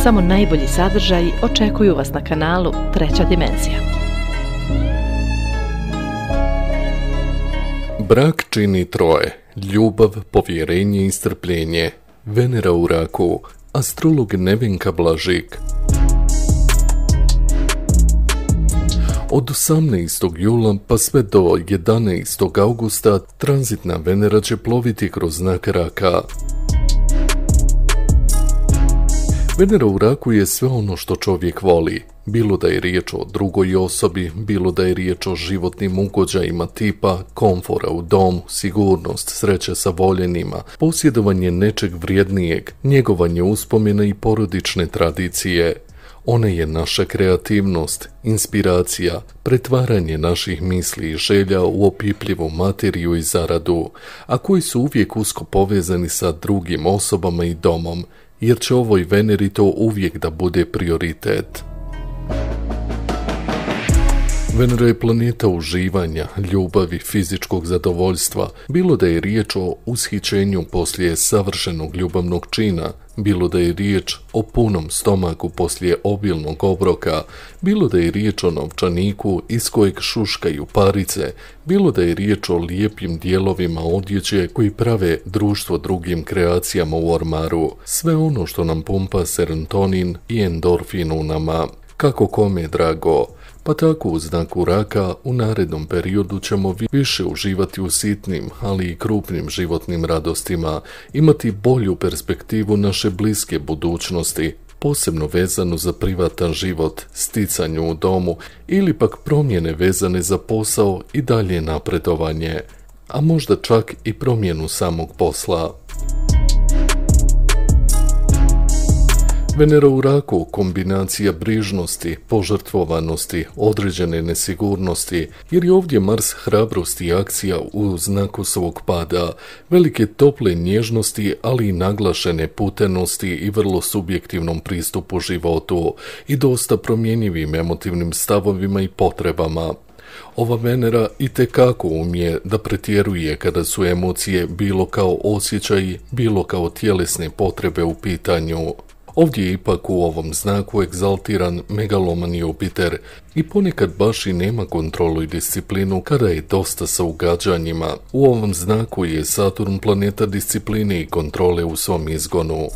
samo najbolji sadržaji očekuju vas na kanalu Treća dimenzija. Brak čini troje: ljubav, povjerenje i strpljenje. Venera u Raku, astrolog Nevenka Blažik. Od 18. jula pa sve do 11. augusta tranzitna Venera će ploviti kroz znak Raka. Venera u Raku je sve ono što čovjek voli, bilo da je riječ o drugoj osobi, bilo da je riječ o životnim ugođajima tipa komfora u domu, sigurnost, sreća sa voljenima, posjedovanje nečeg vrijednijeg, njegovanje uspomena i porodične tradicije. Ona je naša kreativnost, inspiracija, pretvaranje naših misli i želja u opipljivu materiju i zaradu, a koji su uvijek usko povezani sa drugim osobama i domom, jer će ovoj Veneri to uvijek da bude prioritet. Venera je planeta uživanja, ljubavi, fizičkog zadovoljstva, bilo da je riječ o ushićenju poslije savršenog ljubavnog čina, bilo da je riječ o punom stomaku poslije obilnog obroka, bilo da je riječ o novčaniku iz kojeg šuškaju parice, bilo da je riječ o lijepim dijelovima odjeće koji prave društvo drugim kreacijama u ormaru, sve ono što nam pumpa serotonin i endorfin u nama. Kako kome drago, pa tako u znaku Raka u narednom periodu ćemo više uživati u sitnim, ali i krupnim životnim radostima, imati bolju perspektivu naše bliske budućnosti, posebno vezanu za privatan život, sticanju u domu ili pak promjene vezane za posao i dalje napredovanje, a možda čak i promjenu samog posla. Venera u Raku, kombinacija brižnosti, požrtvovanosti, određene nesigurnosti, jer je ovdje Mars hrabrosti i akcija u znaku svog pada, velike tople nježnosti, ali i naglašene putenosti i vrlo subjektivnom pristupu životu i dosta promjenjivim emotivnim stavovima i potrebama. Ova Venera itekako umije da pretjeruje kada su emocije bilo kao osjećaji, bilo kao tjelesne potrebe u pitanju. Ovdje je ipak u ovom znaku egzaltiran megaloman Jupiter i ponekad baš i nema kontrolu i disciplinu kada je dosta sa ugađanjima. U ovom znaku je Saturn planeta discipline i kontrole u svom izgonu.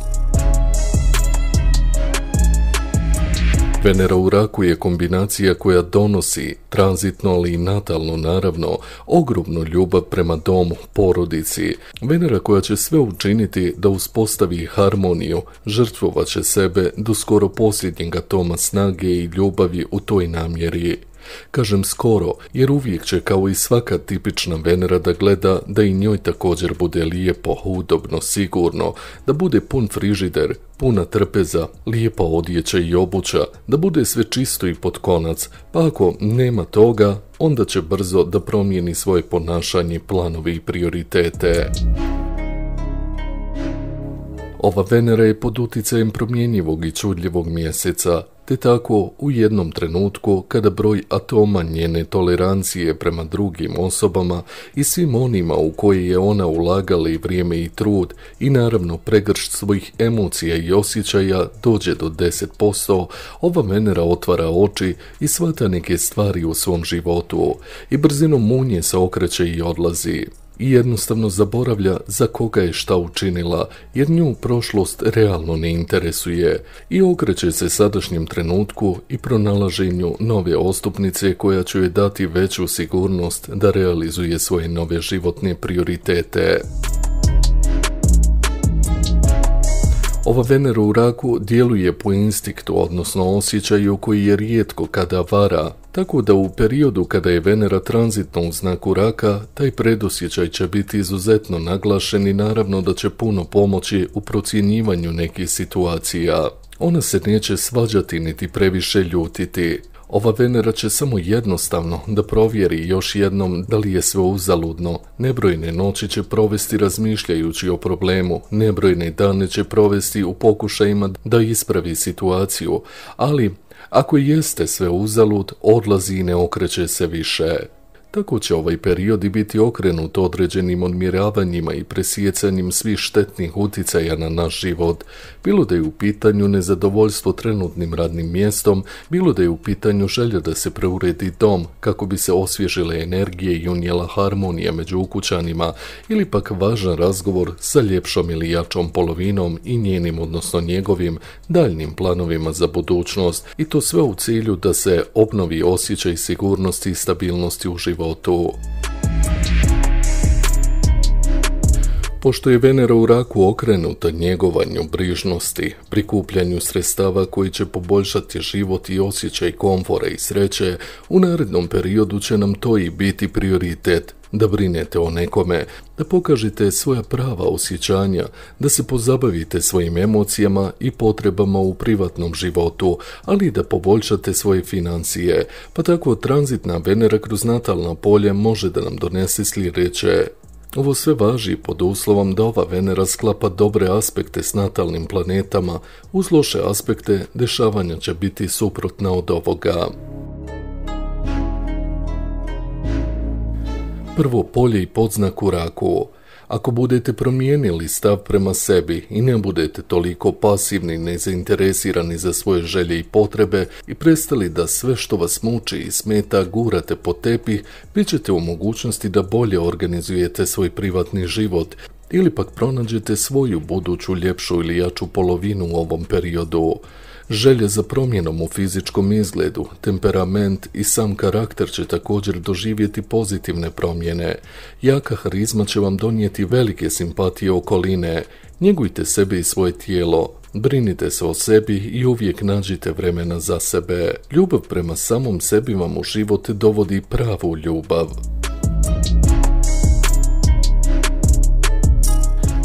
Venera u Raku je kombinacija koja donosi, tranzitno ali i natalno naravno, ogromnu ljubav prema domu, porodici. Venera koja će sve učiniti da uspostavi harmoniju, žrtvovat će sebe do skoro posljednjeg atoma snage i ljubavi u toj namjeri. Kažem skoro, jer uvijek će kao i svaka tipična Venera da gleda da i njoj također bude lijepo, udobno, sigurno, da bude pun frižider, puna trpeza, lijepa odjeća i obuća, da bude sve čisto i pod konac, pa ako nema toga, onda će brzo da promijeni svoje ponašanje, planovi i prioritete. Ova Venera je pod utjecajem promjenjivog i čudljivog mjeseca, te tako u jednom trenutku kada broj atoma njene tolerancije prema drugim osobama i svim onima u koje je ona ulagala i vrijeme i trud i naravno pregršt svojih emocija i osjećaja dođe do 10%, ova Venera otvara oči i shvata neke stvari u svom životu i brzinom munje se okreće i odlazi. I jednostavno zaboravlja za koga je šta učinila, jer nju prošlost realno ne interesuje i okreće se sadašnjem trenutku i pronalaženju nove ostupnice koja će joj dati veću sigurnost da realizuje svoje nove životne prioritete. Ova Venera u Raku djeluje po instinktu, odnosno osjećaju koji je rijetko kada vara, tako da u periodu kada je Venera tranzitno u znaku Raka, taj predosjećaj će biti izuzetno naglašen i naravno da će puno pomoći u procjenjivanju nekih situacija. Ona se neće svađati niti previše ljutiti. Ova Venera će samo jednostavno da provjeri još jednom da li je sve uzaludno. Nebrojne noći će provesti razmišljajući o problemu, nebrojne dane će provesti u pokušajima da ispravi situaciju, ali ako jeste sve uzalud, odlazi i ne okreće se više. Tako će ovaj period i biti okrenut određenim odmjeravanjima i presjecanjem svih štetnih utjecaja na naš život, bilo da je u pitanju nezadovoljstvo trenutnim radnim mjestom, bilo da je u pitanju želja da se preuredi dom kako bi se osvježile energije i unijela harmonija među ukućanima, ili pak važan razgovor sa ljepšom ili jačom polovinom i njenim, odnosno njegovim, daljnim planovima za budućnost, i to sve u cilju da se obnovi osjećaj sigurnosti i stabilnosti u životu. Pošto je Venera u Raku okrenuta njegovanju brižnosti, prikupljanju sredstava koji će poboljšati život i osjećaj komfora i sreće, u narednom periodu će nam to i biti prioritet, da brinete o nekome, da pokažete svoja prava osjećanja, da se pozabavite svojim emocijama i potrebama u privatnom životu, ali i da poboljšate svoje financije, pa tako tranzitna Venera kroz natalna polje može da nam donese sljedeće. Ovo sve važi pod uslovom da ova Venera sklapa dobre aspekte s natalnim planetama, uz loše aspekte dešavanja će biti suprotna od ovoga. Prvo polje i podznak u Raku. Ako budete promijenili stav prema sebi i ne budete toliko pasivni i nezainteresirani za svoje želje i potrebe i prestali da sve što vas muči i smeta gurate po tepih, bit ćete u mogućnosti da bolje organizujete svoj privatni život ili pak pronađete svoju buduću ljepšu ili jaču polovinu u ovom periodu. Želje za promjenom u fizičkom izgledu, temperament i sam karakter će također doživjeti pozitivne promjene. Jaka harizma će vam donijeti velike simpatije okoline. Njegujte sebe i svoje tijelo. Brinite se o sebi i uvijek nađite vremena za sebe. Ljubav prema samom sebi vam u život dovodi pravu ljubav.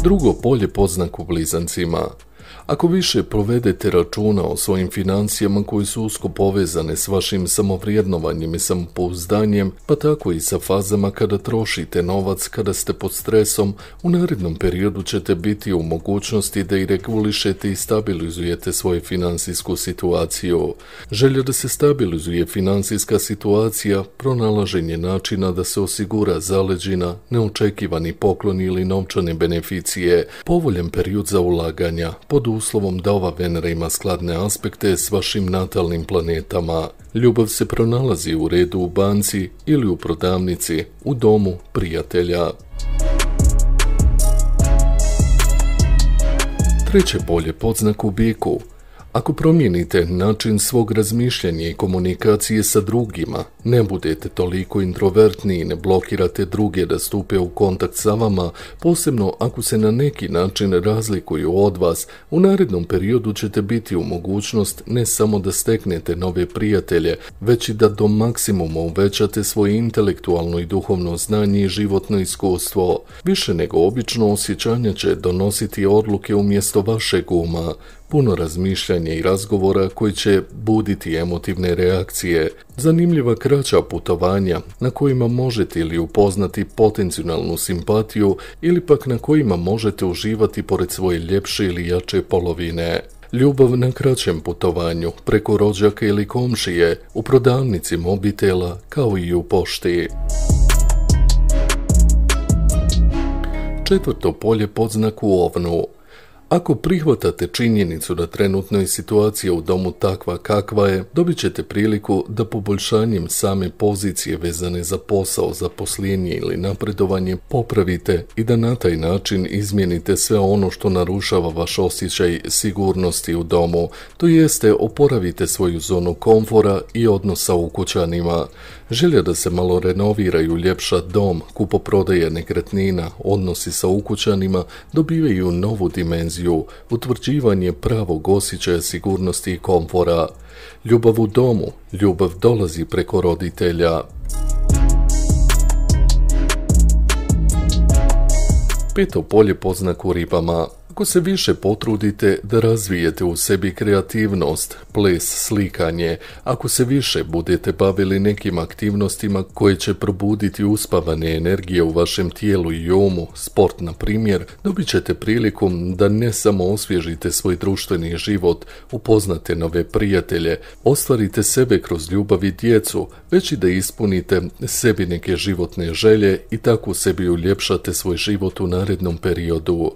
Drugo polje podznak u Blizancima. Ako više provedete računa o svojim financijama koji su usko povezane s vašim samovrijednovanjem i samopouzdanjem, pa tako i sa fazama kada trošite novac, kada ste pod stresom, u narednom periodu ćete biti u mogućnosti da i regulišete i stabilizujete svoju financijsku situaciju. Želja da se stabilizuje financijska situacija, pronalaženje načina da se osigura zaleđina, neočekivani pokloni ili novčane beneficije, povoljan period za ulaganja, pod uslovom da ova Venera ima skladne aspekte s vašim natalnim planetama. Ljubav se pronalazi u redu u banci ili u prodavnici, u domu prijatelja. Treće polje podznak u Biku. Ako promijenite način svog razmišljanja i komunikacije sa drugima, ne budete toliko introvertni i ne blokirate druge da stupe u kontakt sa vama, posebno ako se na neki način razlikuju od vas, u narednom periodu ćete biti u mogućnost ne samo da steknete nove prijatelje, već i da do maksimuma uvećate svoje intelektualno i duhovno znanje i životno iskustvo. Više nego obično osjećanja će donositi odluke umjesto vašeg uma. Puno razmišljanja i razgovora koji će buditi emotivne reakcije, zanimljiva kraća putovanja na kojima možete ili upoznati potencijalnu simpatiju ili pak na kojima možete uživati pored svoje ljepše ili jače polovine. Ljubav na kraćem putovanju, preko rođaka ili komšije, u prodavnici mobitela kao i u pošti. Četvrto polje podznak u Ovnu. Ako prihvatate činjenicu da trenutno je situacija u domu takva kakva je, dobit ćete priliku da poboljšanjem same pozicije vezane za posao, zaposlenje ili napredovanje popravite i da na taj način izmijenite sve ono što narušava vaš osjećaj sigurnosti u domu, to jeste oporavite svoju zonu komfora i odnosa u kućanima. Želja da se malo renoviraju, ljepša dom, kupoprodaja nekretnina, odnosi sa ukućanima dobivaju novu dimenziju, utvrđivanje pravog osjećaja sigurnosti i komfora. Ljubav u domu, ljubav dolazi preko roditelja. Peto polje podznak u Ribama. Ako se više potrudite da razvijete u sebi kreativnost, ples, slikanje, ako se više budete bavili nekim aktivnostima koje će probuditi uspavane energije u vašem tijelu i umu, sport na primjer, dobit ćete priliku da ne samo osvježite svoj društveni život, upoznate nove prijatelje, ostvarite sebe kroz ljubav i djecu, već i da ispunite sebi neke životne želje i tako sebi uljepšate svoj život u narednom periodu.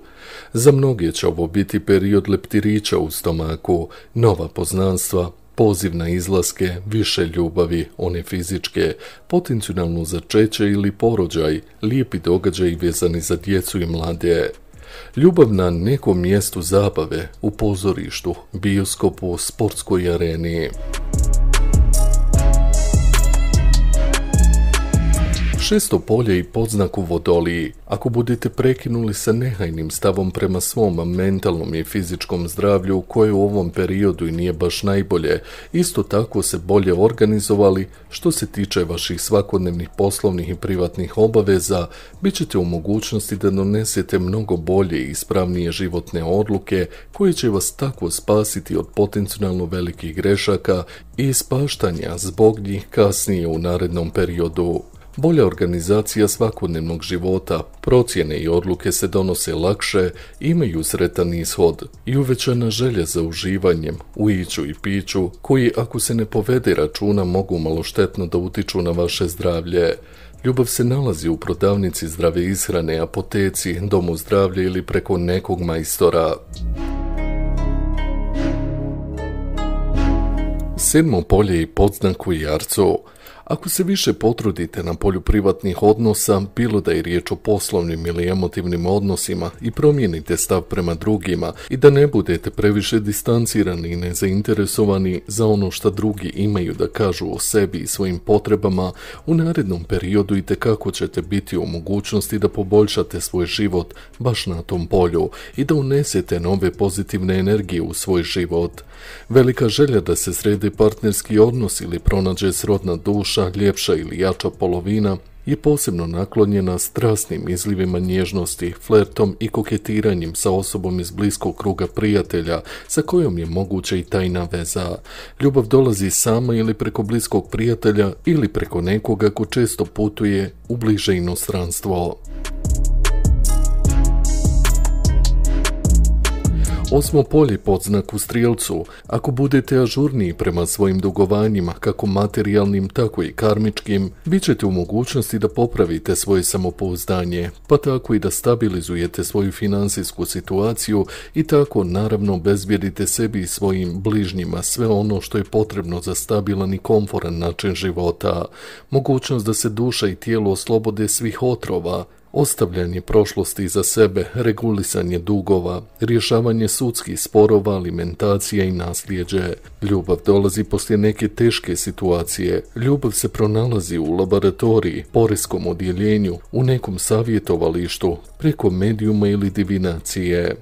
Za mnoge će ovo biti period leptirića u stomaku, nova poznanstva, poziv na izlaske, više ljubavi, one fizičke, potencijalno začeće ili porođaj, lijepi događaji vezani za djecu i mlade. Ljubav na nekom mjestu zabave, u pozorištu, bioskopu, sportskoj areni. Šesto polje i podznak u Vodoliji. Ako budete prekinuli sa nehajnim stavom prema svom mentalnom i fizičkom zdravlju, koje u ovom periodu i nije baš najbolje, isto tako se bolje organizovali što se tiče vaših svakodnevnih poslovnih i privatnih obaveza, bit ćete u mogućnosti da donesete mnogo bolje i ispravnije životne odluke koje će vas tako spasiti od potencijalno velikih grešaka i ispaštanja zbog njih kasnije u narednom periodu. Bolja organizacija svakodnevnog života, procjene i odluke se donose lakše, imaju sretan ishod i uvećana želja za uživanjem, u iću i piću, koji ako se ne povede računa mogu malo štetno da utiču na vaše zdravlje. Ljubav se nalazi u prodavnici zdrave ishrane, apoteci, domu zdravlja ili preko nekog majstora. Sedmo polje i podznak u Jarcu. Ako se više potrudite na polju privatnih odnosa, bilo da je riječ o poslovnim ili emotivnim odnosima i promijenite stav prema drugima i da ne budete previše distancirani i nezainteresovani za ono što drugi imaju da kažu o sebi i svojim potrebama, u narednom periodu itekako ćete biti u mogućnosti da poboljšate svoj život baš na tom polju i da unesete nove pozitivne energije u svoj život. Velika želja da se srede partnerski odnos ili pronađe srodna duša, ljepša ili jača polovina je posebno naklonjena strasnim izlivima nježnosti, flertom i koketiranjem sa osobom iz bliskog kruga prijatelja sa kojom je moguća i tajna veza. Ljubav dolazi sama ili preko bliskog prijatelja ili preko nekoga ko često putuje u bliže inostranstvo. Osmo polje podznak u Strijelcu. Ako budete ažurniji prema svojim dugovanjima, kako materijalnim, tako i karmičkim, bit ćete u mogućnosti da popravite svoje samopouzdanje, pa tako i da stabilizujete svoju financijsku situaciju i tako naravno obezbijedite sebi i svojim bližnjima sve ono što je potrebno za stabilan i komforan način života. Mogućnost da se duša i tijelo oslobode svih otrova, ostavljanje prošlosti iza sebe, regulisanje dugova, rješavanje sudskih sporova, alimentacija i nasljeđe. Ljubav dolazi poslije neke teške situacije. Ljubav se pronalazi u laboratoriji, porezkom odjeljenju, u nekom savjetovalištu, preko medijuma ili divinacije.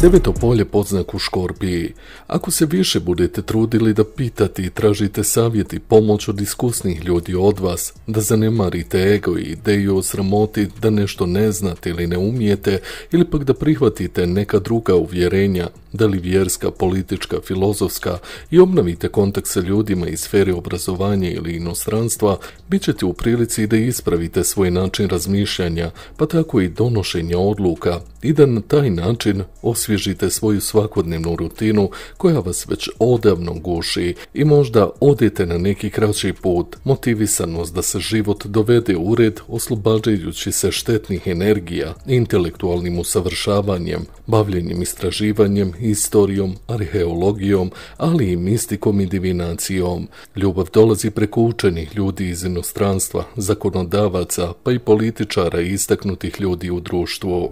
Deveto polje podznak u Škorpiji. Ako se više budete trudili da pitate i tražite savjet i pomoć od iskusnih ljudi od vas, da zanemarite ego i ideju o sramoti da nešto ne znate ili ne umijete, ili pak da prihvatite neka druga uvjerenja, da li vjerska, politička, filozofska, i obnovite kontakt sa ljudima iz sfere obrazovanja ili inostranstva, bit ćete u prilici da ispravite svoj način razmišljanja, pa tako i donošenja odluka, i da na taj način osvježite svoju svakodnevnu rutinu koja vas već odavno guši i možda odete na neki kraći put, motivisanost da se život dovede u red, oslobađajući se štetnih energija, intelektualnim usavršavanjem, bavljenjem istraživanjem, istorijom, arheologijom, ali i mistikom i divinacijom. Ljubav dolazi preko učenih ljudi iz inostranstva, zakonodavaca, pa i političara i istaknutih ljudi u društvu.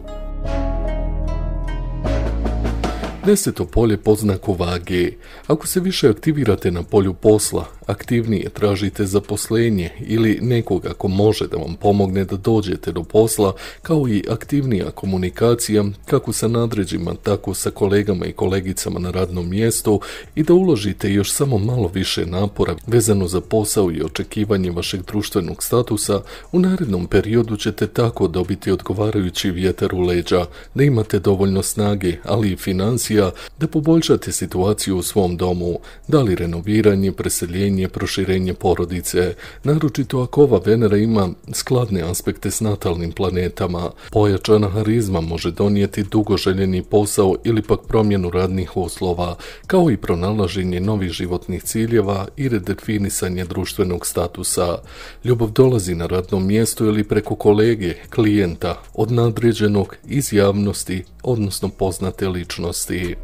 Deseto polje podznak u Vagi. Ako se više aktivirate na polju posla, aktivnije tražite zaposlenje ili nekoga ko može da vam pomogne da dođete do posla, kao i aktivnija komunikacija kako sa nadređima, tako sa kolegama i kolegicama na radnom mjestu i da uložite još samo malo više napora vezano za posao i očekivanje vašeg društvenog statusa, u narednom periodu ćete tako dobiti odgovarajući vjetar u leđa, da imate dovoljno snage, ali i financija da poboljšate situaciju u svom domu, da li renoviranje, preseljenje, proširenje porodice, naročito ako ova Venera ima skladne aspekte s natalnim planetama. Pojačana harizma može donijeti dugoželjeni posao ili pak promjenu radnih uslova, kao i pronalaženje novih životnih ciljeva i redefinisanje društvenog statusa. Ljubav dolazi na radnom mjestu ili preko kolege, klijenta, od nadređenog, iz javnosti, odnosno poznate ličnosti.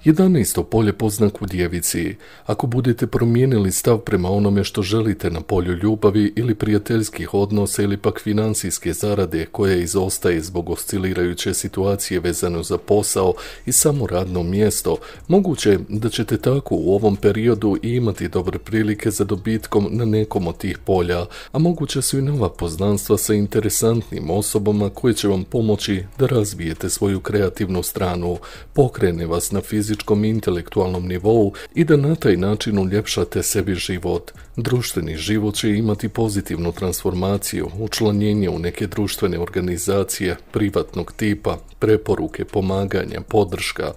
11. polje po znaku Djevici. Ako budete promijenili stav prema onome što želite na polju ljubavi ili prijateljskih odnosa ili pak financijske zarade koja izostaje zbog oscilirajuće situacije vezano za posao i samo radno mjesto, moguće da ćete tako u ovom periodu i imati dobre prilike za dobitkom na nekom od tih polja, a moguće su i nova poznanstva sa interesantnim osobama koje će vam pomoći da razvijete svoju kreativnu stranu, pokrene vas na fizičkom i intelektualnom nivou i da na taj način uljepšate sebi život. Društveni život će imati pozitivnu transformaciju, učlanjenje u neke društvene organizacije, privatnog tipa, preporuke, pomaganja, podrška,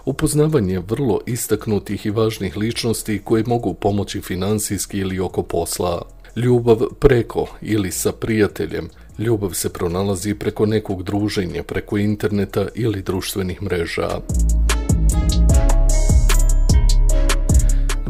upoznavanje vrlo istaknutih i važnih ličnosti koje mogu pomoći financijski ili oko posla. Ljubav preko ili sa prijateljem. Ljubav se pronalazi preko nekog druženja, preko interneta ili društvenih mreža.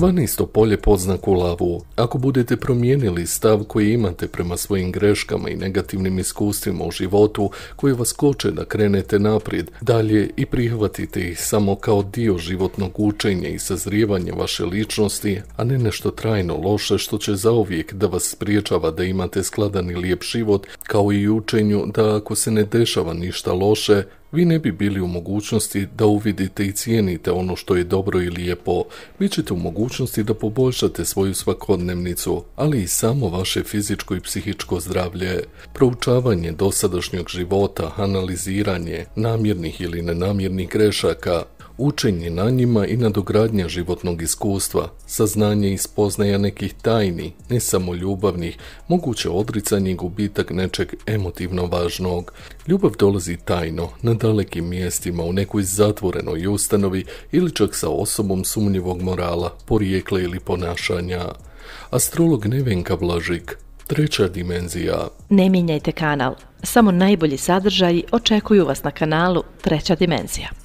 12. polje po znaku Lavu. Ako budete promijenili stav koji imate prema svojim greškama i negativnim iskustvima u životu koji vas koče da krenete naprijed, dalje i prihvatite ih samo kao dio životnog učenja i sazrijevanja vaše ličnosti, a ne nešto trajno loše što će zauvijek da vas spriječava da imate skladan i lijep život, kao i učenju da ako se ne dešava ništa loše, vi ne bi bili u mogućnosti da uvidite i cijenite ono što je dobro i lijepo. Bit ćete u mogućnosti da poboljšate svoju svakodnevnicu, ali i samo vaše fizičko i psihičko zdravlje. Proučavanje dosadašnjeg života, analiziranje namjernih ili nenamjernih grešaka, učenje na njima i nadogradnja životnog iskustva, saznanje i spoznaja nekih tajni, ne samo ljubavnih, moguće odricanje i gubitak nečeg emotivno važnog. Ljubav dolazi tajno, na dalekim mjestima, u nekoj zatvorenoj ustanovi ili čak sa osobom sumnjivog morala, porijekla ili ponašanja. Astrolog Nevenka Blažik, 3. dimenzija. Ne mijenjajte kanal, samo najbolji sadržaji očekuju vas na kanalu 3. dimenzija.